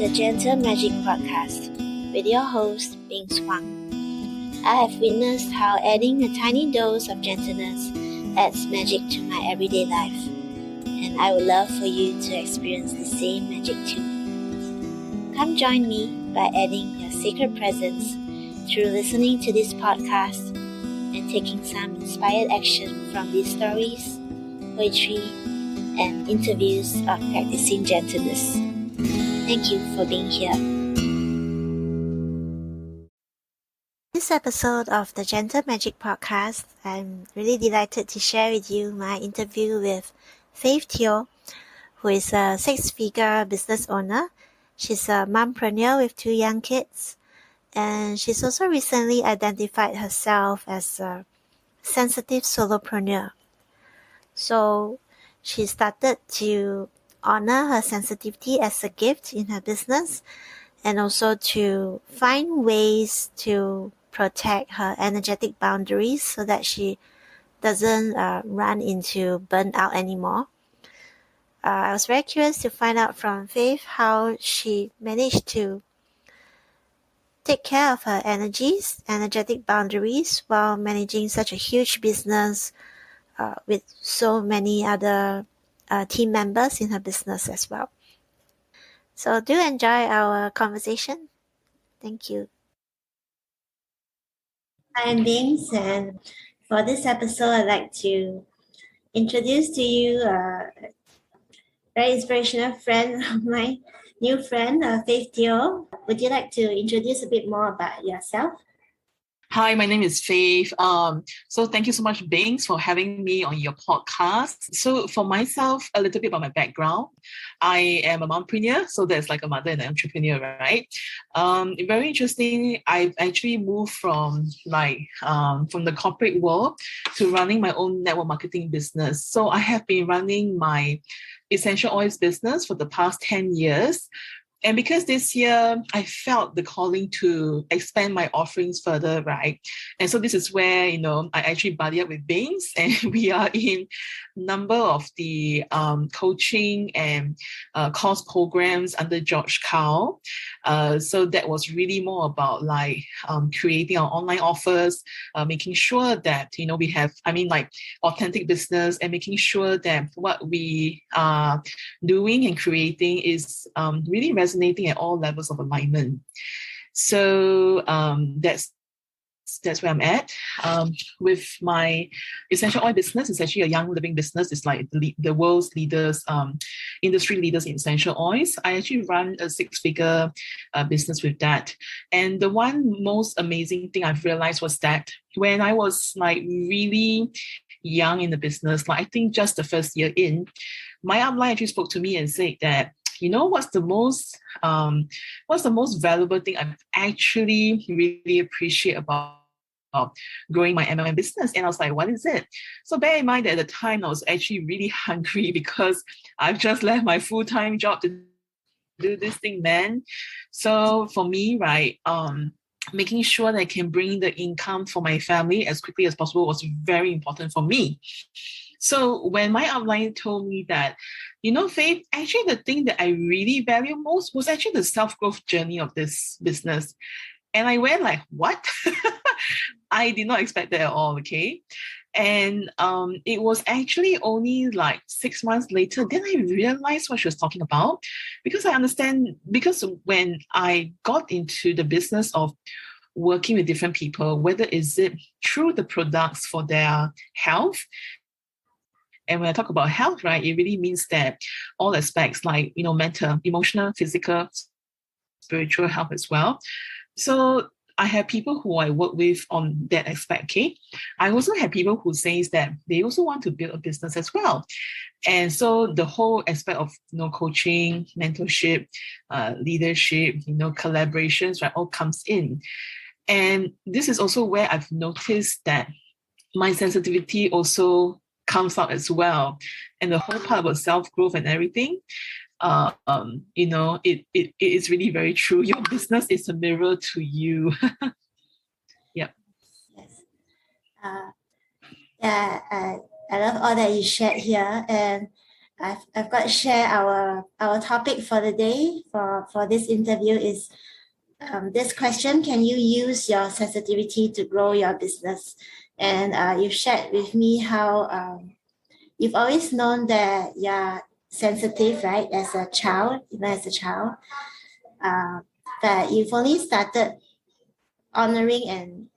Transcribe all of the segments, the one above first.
the Gentle Magic Podcast with your host, Bing Swang. I have witnessed how adding a tiny dose of gentleness adds magic to my everyday life, and I would love for you to experience the same magic too. Come join me by adding your sacred presence through listening to this podcast and taking some inspired action from these stories, poetry, and interviews of practicing gentleness. Thank you for being here. This episode of the Gentle Magic Podcast, I'm really delighted to share with you my interview with Faith Teo, who is a six-figure business owner. She's a mompreneur with 2 young kids, and she's also recently identified herself as a sensitive solopreneur. So she started to honor her sensitivity as a gift in her business, and also to find ways to protect her energetic boundaries so that she doesn't run into burnout anymore. I was very curious to find out from Faith how she managed to take care of her energetic boundaries while managing such a huge business with so many other team members in her business as well. So do enjoy our conversation. Thank you. I'm Bings, and for this episode, I'd like to introduce to you a very inspirational friend of mine, new friend, Faith Teo. Would you like to introduce a bit more about yourself? Hi, my name is Faith. So thank you so much, Bings, for having me on your podcast. So for myself, a little bit about my background. I am a mompreneur, so there's like a mother and an entrepreneur, right? Very interesting. I've actually moved from the corporate world to running my own network marketing business. So I have been running my essential oils business for the past 10 years. And because this year I felt the calling to expand my offerings further, right? And so this is where, I actually buddy up with Bings, and we are in number of the coaching and course programs under George Kao. So that was really more about creating our online offers, making sure that, we have, authentic business, and making sure that what we are doing and creating is really resonating at all levels of alignment. So that's where I'm at. With my essential oil business, it's actually a young living business. It's like the world's leaders, industry leaders in essential oils. I actually run a 6-figure business with that. And the one most amazing thing I've realized was that when I was really young in the business, I think just the first year in, my upline actually spoke to me and said that, what's the most valuable thing I've actually really appreciate about growing my MLM business? And I was like, what is it? So bear in mind that at the time I was actually really hungry because I've just left my full-time job to do this thing, man. So for me, making sure that I can bring the income for my family as quickly as possible was very important for me. So when my upline told me that, Faith, actually the thing that I really value most was actually the self-growth journey of this business. And I went like, what? I did not expect that at all, okay? And it was actually only 6 months later, then I realized what she was talking about. Because when I got into the business of working with different people, whether is it through the products for their health, and when I talk about health, right, it really means that all aspects mental, emotional, physical, spiritual health as well. So I have people who I work with on that aspect, okay? I also have people who says that they also want to build a business as well. And so the whole aspect of, coaching, mentorship, leadership, collaborations, right, all comes in. And this is also where I've noticed that my sensitivity also comes out as well. And the whole part about self-growth and everything, it is really very true. Your business is a mirror to you. Yep. Yes. I love all that you shared here. And I've got to share our topic for the day for this interview is this question: can you use your sensitivity to grow your business? And you've shared with me how you've always known that you're sensitive, right? As a child, even as a child, but you've only started honoring and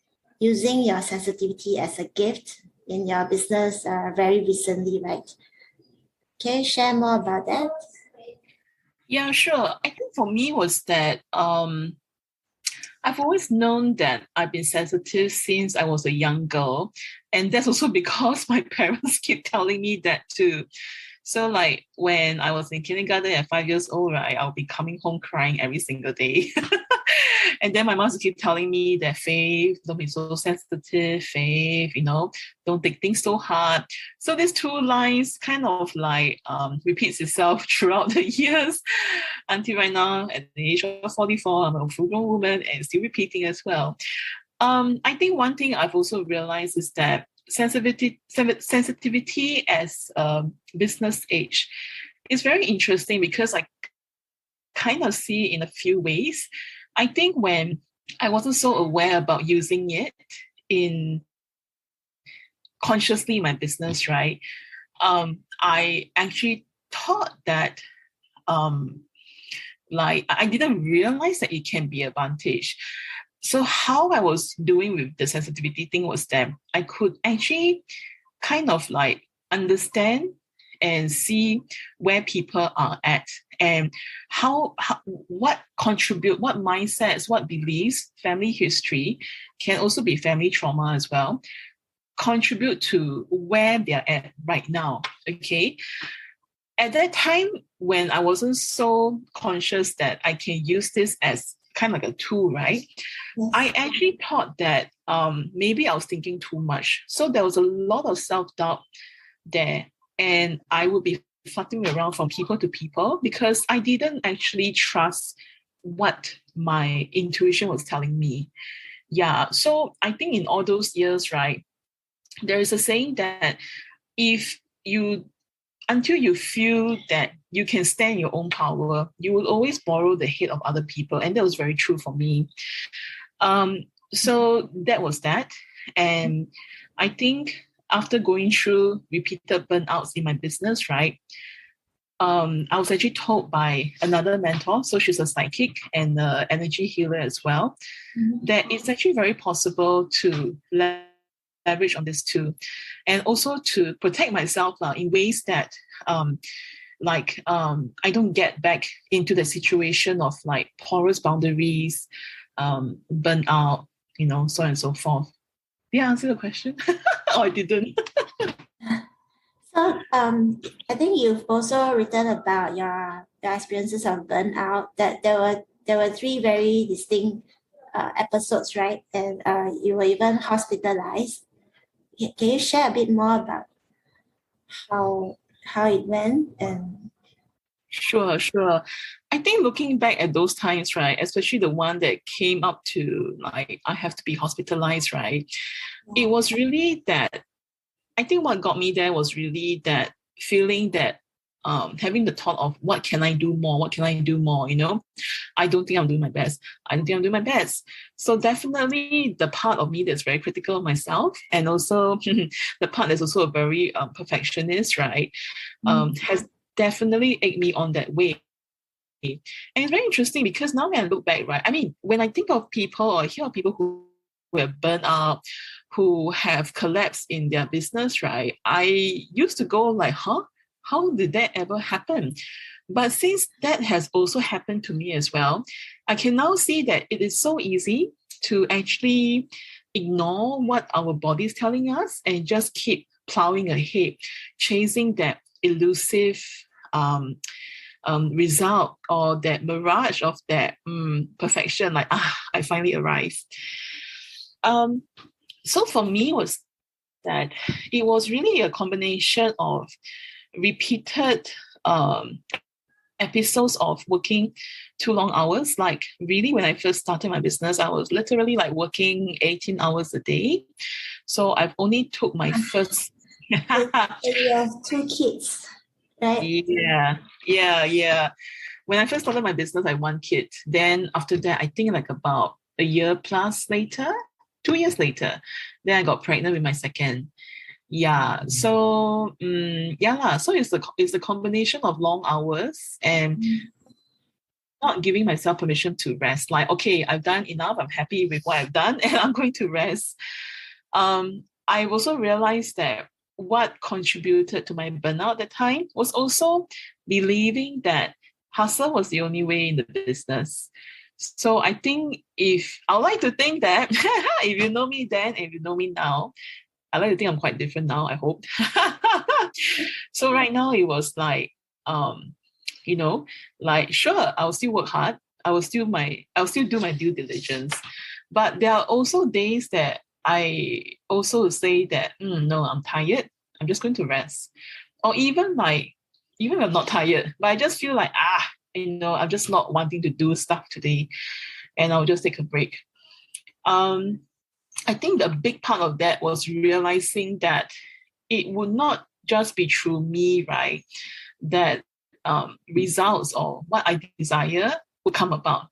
using your sensitivity as a gift in your business very recently, right? Can you share more about that? Yeah, sure. I think for me was that I've always known that I've been sensitive since I was a young girl. And that's also because my parents keep telling me that too. So like when I was in kindergarten at 5 years old, right, I'll be coming home crying every single day. And then my mom used to keep telling me that, Faith, don't be so sensitive, Faith, don't take things so hard. So these two lines kind of like repeats itself throughout the years until right now at the age of 44, I'm a full-grown woman and still repeating as well. I think one thing I've also realized is that sensitivity as business age is very interesting because I kind of see in a few ways. I think when I wasn't so aware about using it in consciously in my business, right? I actually thought that like I didn't realize that it can be an advantage. So how I was doing with the sensitivity thing was that I could actually kind of like understand and see where people are at and how what contribute, what mindsets, what beliefs, family history, can also be family trauma as well, contribute to where they're at right now. Okay. At that time, when I wasn't so conscious that I can use this as kind of like a tool, right? Yes. I actually thought that maybe I was thinking too much. So there was a lot of self-doubt there. And I would be fluttering around from people to people because I didn't actually trust what my intuition was telling me. Yeah. So I think in all those years, right, there is a saying that until you feel that you can stand your own power, you will always borrow the hate of other people. And that was very true for me. So that was that. And I think after going through repeated burnouts in my business, right, I was actually told by another mentor, so she's a psychic and an energy healer as well, that it's actually very possible to leverage on this too. And also to protect myself in ways that I don't get back into the situation of like porous boundaries, burnout, so on and so forth. Did I answer the question? Or I didn't? So I think you've also written about your experiences of burnout, that there were three very distinct episodes, right? And you were even hospitalized. Can you share a bit more about how it went? And Sure. I think looking back at those times, right, especially the one that came up to like I have to be hospitalized, right? Yeah. It was really that I think what got me there was really that feeling that having the thought of what can I do more? I don't think I'm doing my best. So definitely the part of me that's very critical of myself, and also the part that's also a very perfectionist, right, has definitely egged me on that way. And it's very interesting because now when I look back, right, I mean, when I think of people or hear of people who have burned out, who have collapsed in their business, right, I used to go like, how did that ever happen? But since that has also happened to me as well, I can now see that it is so easy to actually ignore what our body is telling us and just keep plowing ahead, chasing that elusive result or that mirage of that perfection, like, I finally arrived. So for me was that it was really a combination of repeated episodes of working too long hours. Like really, when I first started my business, I was literally like working 18 hours a day. So I've only took my first... You have 2 kids. right? Yeah. When I first started my business, I had one kid. Then after that, I think like about a year plus later, 2 years later, then I got pregnant with my second. Yeah. So So it's the combination of long hours and not giving myself permission to rest. Like, okay, I've done enough. I'm happy with what I've done, and I'm going to rest. I've also realized that what contributed to my burnout at the time was also believing that hustle was the only way in the business. So I think if I like to think that if you know me then and if you know me now, I like to think I'm quite different now, I hope. So right now it was like, you know, like sure, I'll still work hard. I'll still do my due diligence. But there are also days that I also say that, no, I'm tired. I'm just going to rest. Or even if I'm not tired, but I just feel like, I'm just not wanting to do stuff today and I'll just take a break. I think the big part of that was realizing that it would not just be through me, right? That results or what I desire will come about.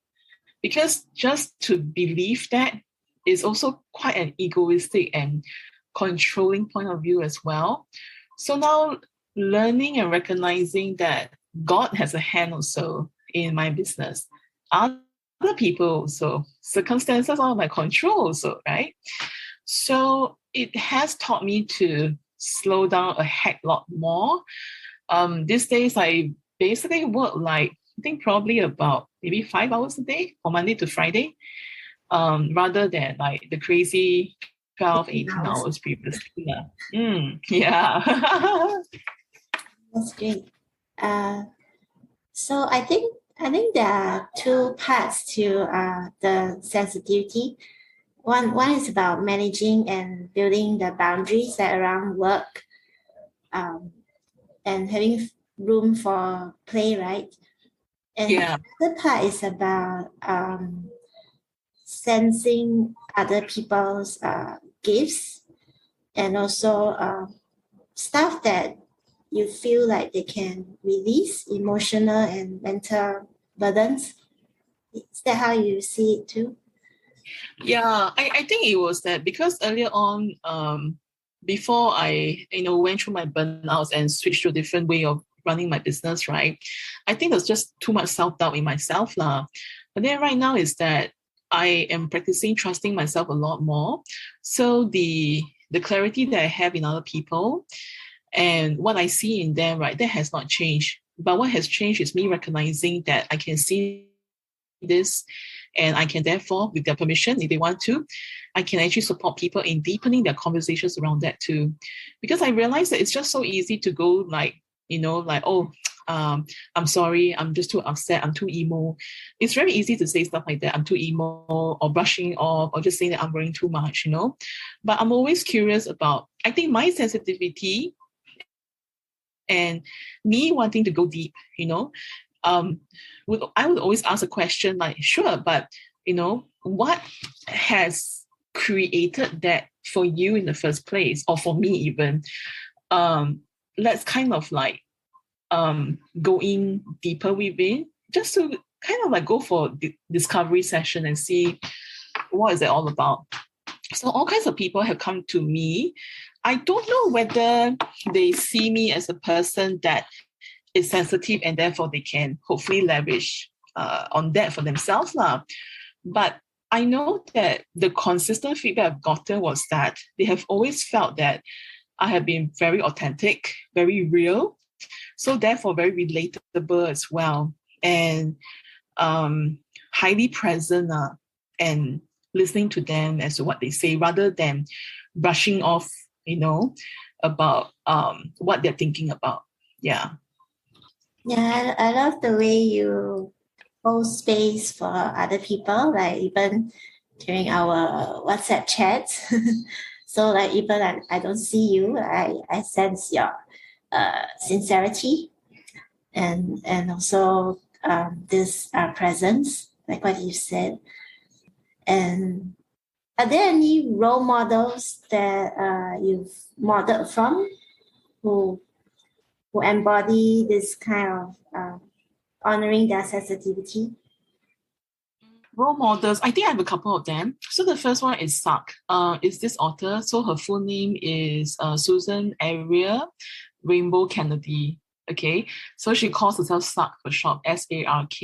Because just to believe that is also quite an egoistic and controlling point of view as well. So now learning and recognizing that God has a hand also in my business. Other people also, circumstances are out of my control also, right? So it has taught me to slow down a heck lot more. These days I basically work like I think probably about maybe 5 hours a day from Monday to Friday, rather than like the crazy 12, 18 Hours. hours previously. Yeah. That's great. So I think there are two parts to the sensitivity. One is about managing and building the boundaries that around work, um, and having room for play, right? And Yeah. the other part is about sensing other people's gifts and also stuff that you feel like they can release emotional and mental burdens. Is that how you see it too? Yeah, I think it was that because earlier on, before I went through my burnouts and switched to a different way of running my business, right? I think there's just too much self-doubt in myself lah. But then right now is that I am practicing trusting myself a lot more. So the clarity that I have in other people and what I see in them, right, that has not changed. But what has changed is me recognizing that I can see this and I can therefore, with their permission, if they want to, I can actually support people in deepening their conversations around that too. Because I realize that it's just so easy to go like, I'm sorry, I'm just too upset, I'm too emo. It's very easy to say stuff like that, I'm too emo, or brushing off, or just saying that I'm worrying too much, But I'm always curious about, I think my sensitivity and me wanting to go deep, I would always ask a question like, sure, but what has created that for you in the first place, or for me even? Let's kind of like go in deeper within, just to kind of like go for discovery session and see what is it all about. So all kinds of people have come to me. I don't know whether they see me as a person that is sensitive and therefore they can hopefully leverage on that for themselves. But I know that the consistent feedback I've gotten was that they have always felt that I have been very authentic, very real, so therefore very relatable as well, and highly present and listening to them as to what they say rather than brushing off, about what they're thinking about. Yeah. Yeah, I love the way you hold space for other people, like even during our WhatsApp chats. So like even I don't see you, I sense your sincerity and also this presence, like what you said. And are there any role models that you've modeled from who who embody this kind of honoring their sensitivity? Role models, I think I have a couple of them. So the first one is SARK. Is this author. So her full name is Susan Aria Rainbow Kennedy. Okay, so she calls herself SARK for short, SARK.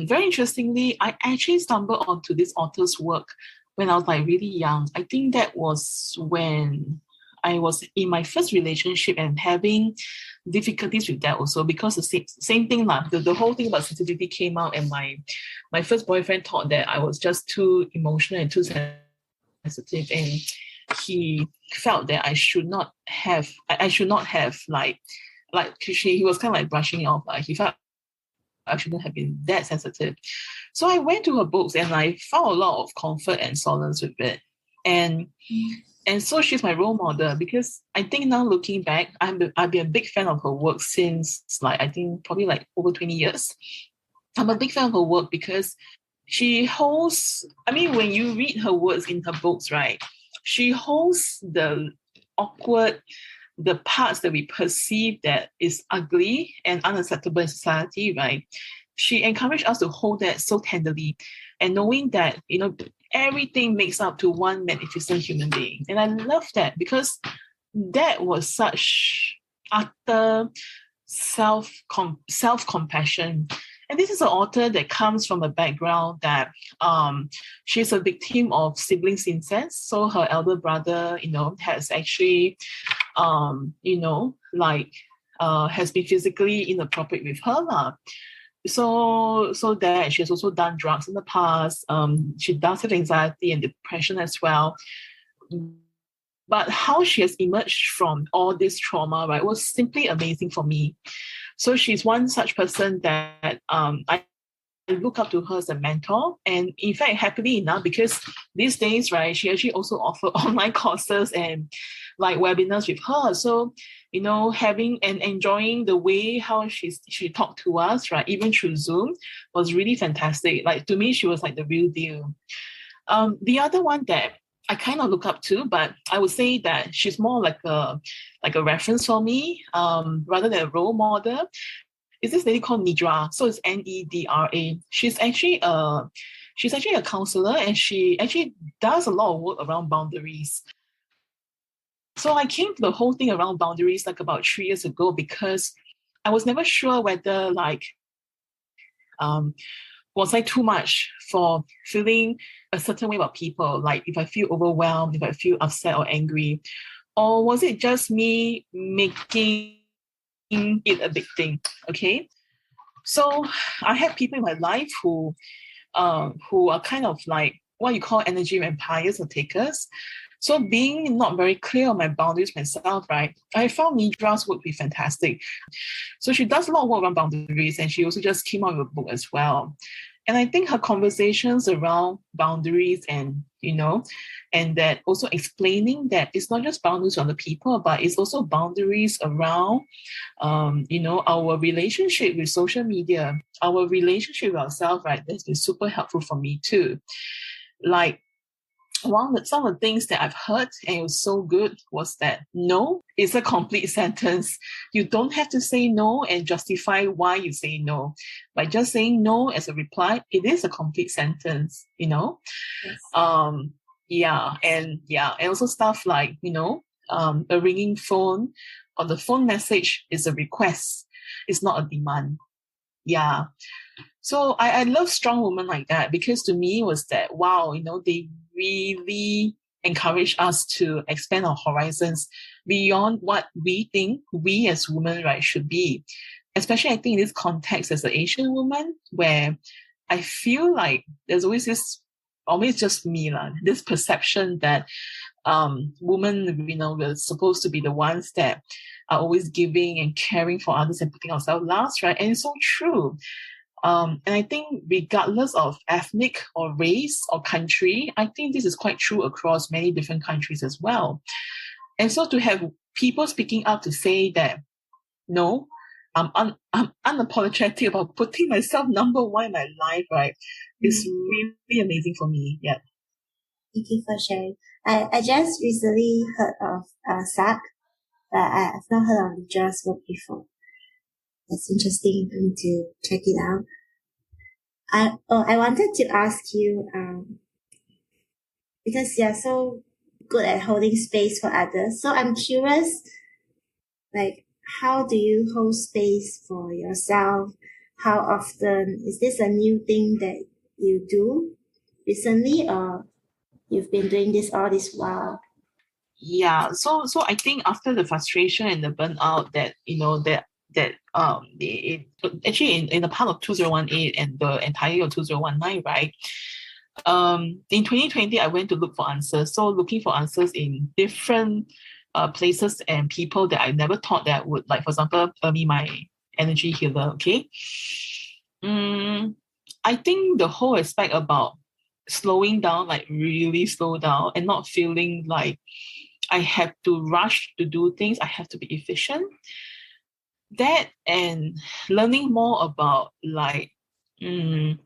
Very interestingly, I actually stumbled onto this author's work when I was like really young. I think that was when I was in my first relationship and having difficulties with that also, because the same thing, the whole thing about sensitivity came out, and my first boyfriend thought that I was just too emotional and too sensitive, and he felt that I should not have like he was kind of like brushing it off. Like he felt I shouldn't have been that sensitive. So I went to her books and I found a lot of comfort and solace with it. And so she's my role model, because I think now looking back, I've been a big fan of her work since I think probably like over 20 years. I'm a big fan of her work because she holds, when you read her words in her books, right, she holds the awkward, the parts that we perceive that is ugly and unacceptable in society, right? She encouraged us to hold that so tenderly, and knowing that, everything makes up to one magnificent human being. And I love that, because that was such utter self-compassion. And this is an author that comes from a background that she's a victim of siblings incest. So her elder brother, has actually, has been physically inappropriate with her. So that she has also done drugs in the past. She does have anxiety and depression as well. But how she has emerged from all this trauma, right, was simply amazing for me. So she's one such person that I look up to her as a mentor. And in fact, happily enough, because these days, right, she actually also offers online courses and like webinars with her. So, having and enjoying the way how she talked to us, right, even through Zoom, was really fantastic. Like, to me, she was like the real deal. The other one that I kind of look up to, but I would say that she's more like a reference for me, rather than a role model, is this lady called Nedra. So it's Nedra. She's actually a counselor, and she actually does a lot of work around boundaries. So I came to the whole thing around boundaries like about 3 years ago, because I was never sure whether was I too much for feeling a certain way about people? Like if I feel overwhelmed, if I feel upset or angry, or was it just me making it a big thing? Okay. So I have people in my life who are kind of like what you call energy vampires or takers. So being not very clear on my boundaries myself, right, I found Nedra's work to be fantastic. So she does a lot of work around boundaries, and she also just came out with a book as well. And I think her conversations around boundaries and that also explaining that it's not just boundaries on the people, but it's also boundaries around, our relationship with social media, our relationship with ourselves, right? That's been super helpful for me too. Like, some of the things that I've heard, and it was so good, was that no is a complete sentence. You don't have to say no and justify why you say no. By just saying no as a reply, it is a complete sentence, Yes. And also stuff like, a ringing phone or the phone message is a request. It's not a demand. Yeah. So I love strong women like that, because to me was that, wow, they really encourage us to expand our horizons beyond what we think we as women, right, should be. Especially I think in this context as an Asian woman, where I feel like there's always just me, this perception that women, we're supposed to be the ones that are always giving and caring for others and putting ourselves last, right? And it's so true. And I think regardless of ethnic or race or country, I think this is quite true across many different countries as well. And so to have people speaking up to say that, no, I'm unapologetic about putting myself number one in my life, right, is really amazing for me. Yeah. Thank you for sharing. I just recently heard of SARK. but I've not heard of Nedra's work before. That's interesting. I need to check it out. I wanted to ask you, because you're so good at holding space for others. So I'm curious, like, how do you hold space for yourself? How often? Is this a new thing that you do recently, or you've been doing this all this while? Yeah, so I think after the frustration and the burnout that actually in the part of 2018 and the entire year of 2019, right? In 2020, I went to look for answers. So looking for answers in different places and people that I never thought that would, like, for example, be my energy healer. Okay. I think the whole aspect about slowing down, like really slow down and not feeling like I have to rush to do things, I have to be efficient. That and learning more about, like, in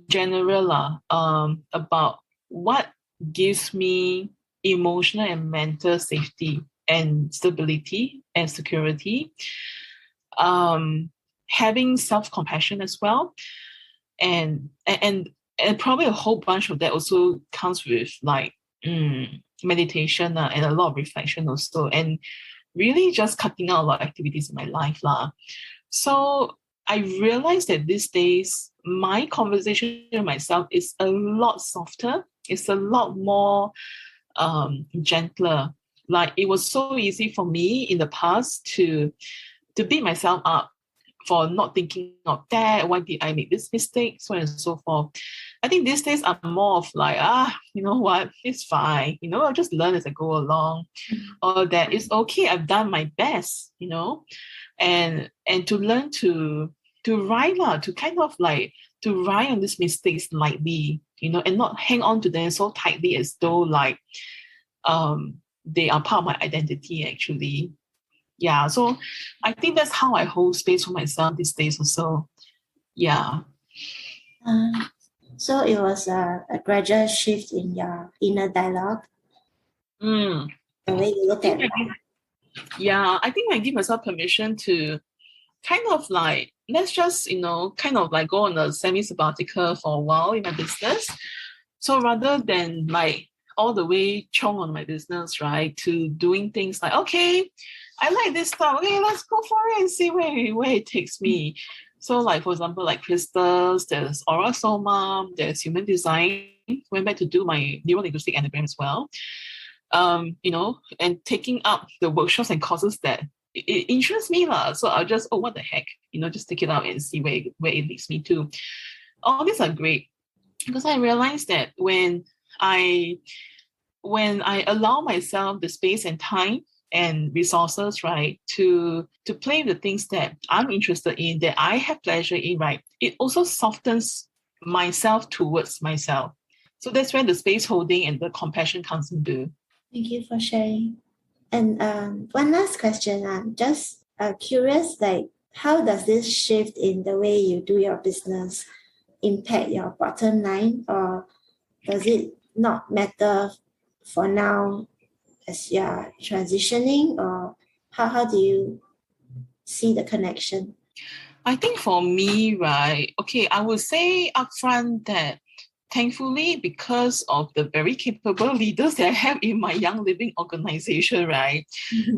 general, about what gives me emotional and mental safety and stability and security. Having self-compassion as well. And probably a whole bunch of that also comes with, like, meditation and a lot of reflection also, and really just cutting out a lot of activities in my life lah. So I realized that these days my conversation with myself is a lot softer. It's a lot more gentler. Like, it was so easy for me in the past to beat myself up for not thinking of that. Why did I make this mistake? So on and so forth. I think these days I'm more of like, you know what? It's fine. I'll just learn as I go along. Or that it's okay. I've done my best, and to learn to ride lah, to kind of like to ride on these mistakes lightly, and not hang on to them so tightly as though like they are part of my identity actually. Yeah, so I think that's how I hold space for myself these days also. Yeah. So it was a gradual shift in your inner dialogue, the way you look at it. Yeah, I think I give myself permission to kind of like, let's just, kind of like go on a semi-sabbatical for a while in my business. So rather than like all the way chong on my business, right, to doing things like, okay, I like this stuff. Okay, let's go for it and see where it takes me. So, like, for example, like crystals, there's aura soma, there's human design. Went back to do my neuro-linguistic anagram as well. And taking up the workshops and courses that it interests me lah. So I'll just, what the heck, just take it out and see where it leads me to. All these are great because I realized that when I allow myself the space and time and resources, right, to play with the things that I'm interested in, that I have pleasure in, right, it also softens myself towards myself. So that's where the space holding and the compassion comes into. Thank you for sharing. And one last question. I'm just curious, like, how does this shift in the way you do your business impact your bottom line, or does it not matter for now as you're transitioning, or how do you see the connection? I think for me, right, okay, I would say upfront that thankfully, because of the very capable leaders that I have in my Young Living organization, right,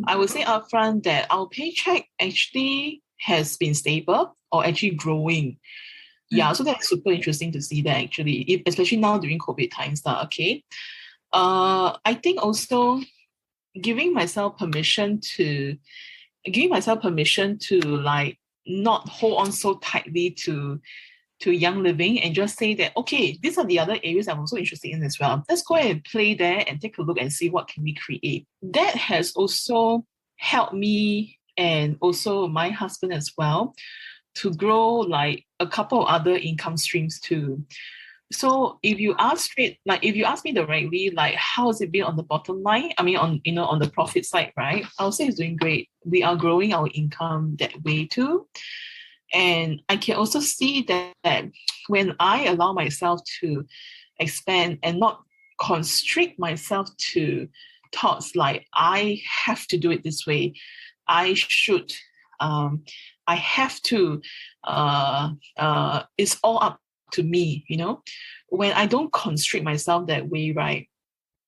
I would say upfront that our paycheck actually has been stable or actually growing. Yeah, so that's super interesting to see that actually, especially now during COVID times. Okay. I think also giving myself permission to like not hold on so tightly to Young Living and just say that, okay, these are the other areas I'm also interested in as well. Let's go ahead and play there and take a look and see what can we create. That has also helped me and also my husband as well to grow like a couple of other income streams too. So if you ask me directly, like how has it been on the bottom line? I mean, on the profit side, right? I'll say it's doing great. We are growing our income that way too. And I can also see that when I allow myself to expand and not constrict myself to thoughts like, I have to do it this way. I should. I have to. It's all up to me, When I don't constrict myself that way, right?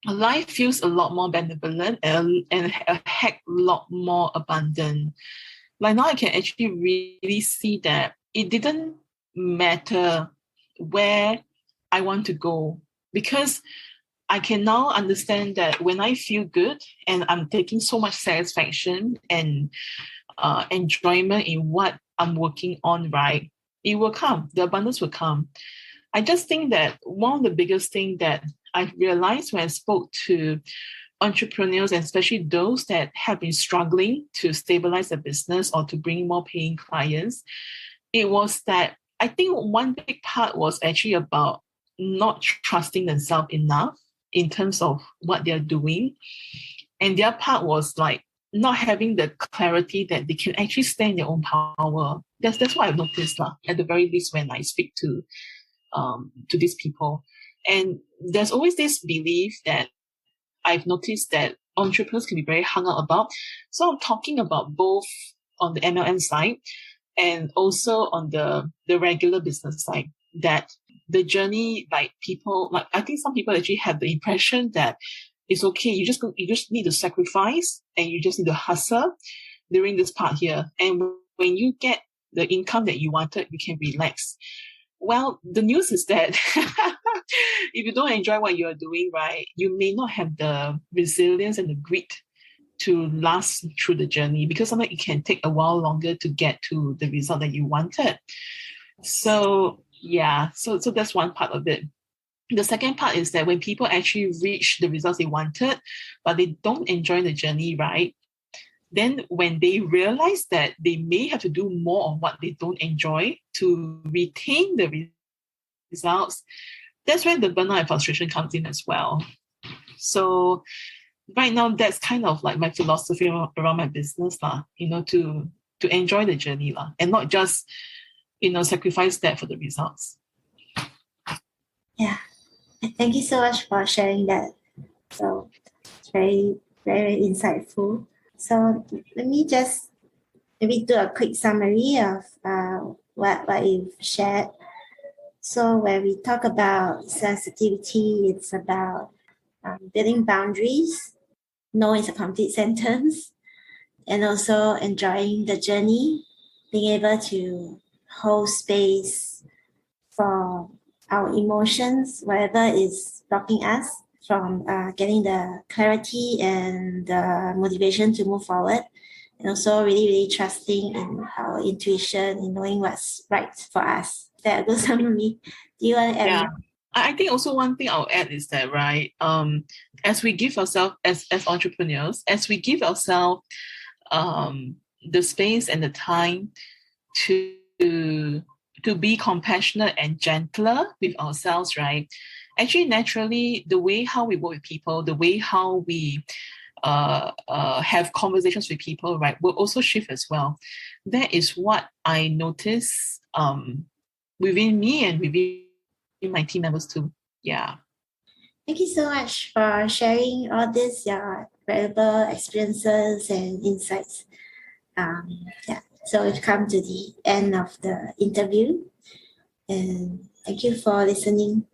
Life feels a lot more benevolent and a heck lot more abundant. Like now I can actually really see that it didn't matter where I want to go, because I can now understand that when I feel good and I'm taking so much satisfaction and enjoyment in what I'm working on, right, it will come. The abundance will come. I just think that one of the biggest things that I realized when I spoke to entrepreneurs, and especially those that have been struggling to stabilize their business or to bring more paying clients, it was that I think one big part was actually about not trusting themselves enough in terms of what they're doing. And the other part was like not having the clarity that they can actually stand their own power. That's what I've noticed, at the very least, when I speak to these people. And there's always this belief that I've noticed that entrepreneurs can be very hung up about. So I'm talking about both on the MLM side and also on the regular business side, that the journey, like people, like I think some people actually have the impression that it's okay. You just need to sacrifice and you just need to hustle during this part here. And when you get the income that you wanted, you can relax. Well, the news is that if you don't enjoy what you're doing, right, you may not have the resilience and the grit to last through the journey, because sometimes it can take a while longer to get to the result that you wanted. So yeah, so that's one part of it. The second part is that when people actually reach the results they wanted, but they don't enjoy the journey, right? Then when they realize that they may have to do more of what they don't enjoy to retain the results, that's where the burnout and frustration comes in as well. So right now, that's kind of like my philosophy around my business, to enjoy the journey, and not just, sacrifice that for the results. Yeah. Thank you so much for sharing that. So it's very, very insightful. So let me just maybe do a quick summary of what you've shared. So when we talk about sensitivity, it's about building boundaries. No is a complete sentence. And also enjoying the journey, being able to hold space for our emotions, whatever is blocking us from getting the clarity and the motivation to move forward. And also really, really trusting in our intuition, in knowing what's right for us. That goes on for me. Do you want to add more? I think also one thing I'll add is that, right, as we give ourselves, as entrepreneurs, as we give ourselves the space and the time to be compassionate and gentler with ourselves, right? Actually, naturally, the way how we work with people, the way how we have conversations with people, right, will also shift as well. That is what I notice within me and within my team members too. Yeah. Thank you so much for sharing all these valuable experiences and insights. So we've come to the end of the interview, and thank you for listening.